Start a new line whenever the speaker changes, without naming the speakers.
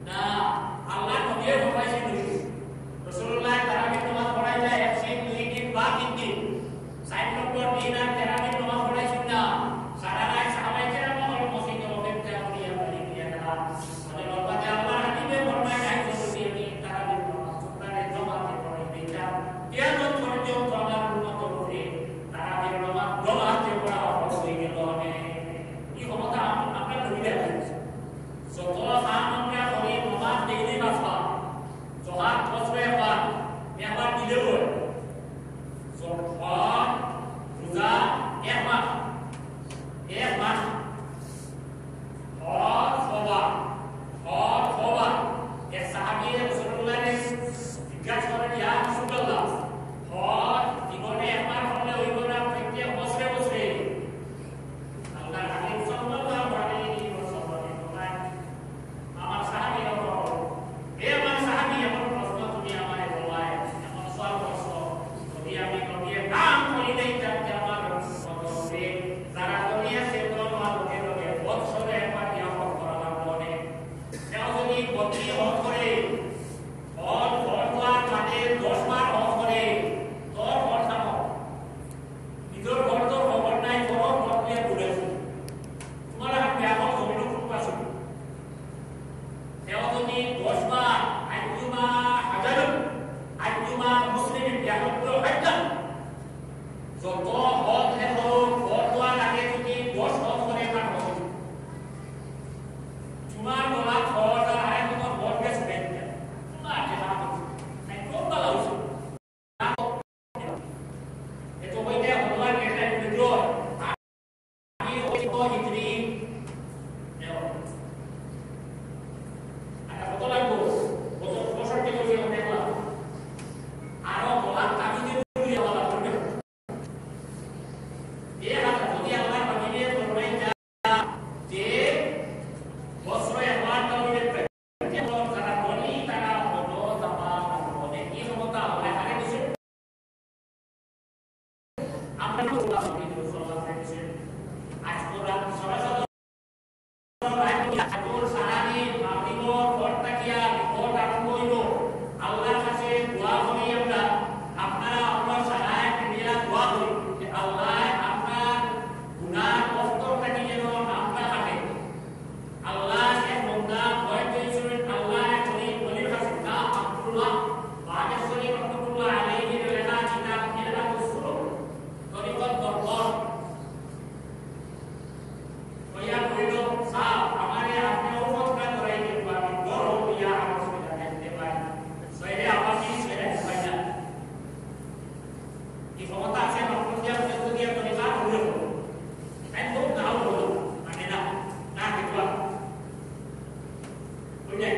Nah, Allah Nabi Muhammad itu Rasulullah tarawih namaz পড়াই যায় 102 দিন বা 3 দিন 60 দিন আর তারাবি নামাজ পড়াই সুন্নাহ সারা রাত সাহাবায়ে কেরাম হল মসজিদে অপেক্ষা করিয়া বাড়ি গিয়া তারা মানে নরমাতে আল্লাহ হাবিবে ফরমায় নাই যদি আমি তারাবি নামাজ সুন্নাহে জামাতে পড়াই দিতাম কিয়ামত পর্যন্ত আমার উম্মত উপরে তারাবি নামাজ জামাতে পড়া হয়ে গেল মানে এই ক্ষমতা আপনার নবীরা দিয়েছে যত খান আমরা করি নামাজ ডেইলি বাসা জহাত বছরে একবার একবার দিলেও জহাত রোজা এক মাস হজ খবা এক সাহাবী রাসূলুল্লাহ জিজ্ঞাসা করেন ইয়া রাসূলুল্লাহ হজ জীবনে একবার হলে হইব না প্রত্যেক বছরে বছরে আল্লাহর হাবিব সাল্লাল্লাহু আলাইহি ওয়াসাল্লাম বলেন আমার সাহাবী আমার সাহাবী এমন প্রশ্ন তুমি আমারে বলায় এমন সওয়াল করছো যদি আমি নবীর নাম করি নাই তাহলে আমার মতবে যারা দুনিয়া থেকে লোকের লোকে বছরে একবার নিয়ামত করা লাগবে কেউ যদি বদলি হজ করে হজ করবার মানে 10 বার হজ করে তোর হজ নিজের ঘর তো খবর নাই খবর বদলে ঘুরেছে তোমার হাত ব্যাপক জমিন খুব পাশে কেউ যদি 10 বার আইয়ুমা মুসলিমিন ইয়াহুদ্দু হাজ্জান যত হজ হেলো ফরওয়া লাগে যদি 10 হজ করে কাট হবে জুমার বলা হজ আর আয় তো হজ গেছে বেঁচে না আছে না নাই কোন বলা হইছে এতো বইতে হওয়ার একটা ভিডিও আমি ওই তো হিজরি আটা কত লাগবে কত 65 বছর দেখলাম আরো বলা আমি যে বলি আল্লাহ করবে এই হাতে যদি আল্লাহ বানিয়ে ফরমাই যে বছরে একবার তাওহীদের প্রেক্ষাপট যারা বলি তারা হলো জামাত বলে কি ক্ষমতা আল্লাহ হারে দিয়েছে আমরা আল্লাহ সাল্লাল্লাহু আলাইহি ওয়াসাল্লাম আজ কোরআন সরাসরি আজর সারানি মাগরিবর পরটা কিয়া রিপোর্ট আরম্ভ হইল আল্লাহর কাছে দোয়া করি আমরা আপনারা আল্লাহ সাহায্য করিয়া দোয়া করি যে আল্লাহ আপনার গুনাহ কষ্টটাকে যেন আমরা কাটে আল্লাহ এর বান্দা ভয় পেয়েছিলেন আল্লাহ করি বলির কাছে না আব্দুল্লাহ বাগেশ্বরী রহমাতুল্লাহ আলাইহি লেখা কিতাব কিতাব উসুল তরিকত দরবার কইয়া কইল সাহেব আমারে আপনি উপকার করাই দিন আমি বড় হইয়া আমার সুবিধা দেখতে পাই সইরে আমাকে ছেড়ে পাই না এই ক্ষমতা আছে আপনার দিয়া যত দিয়া তরিকা হলো তাই তো নাও হলো মানে না না কিবা কইয়া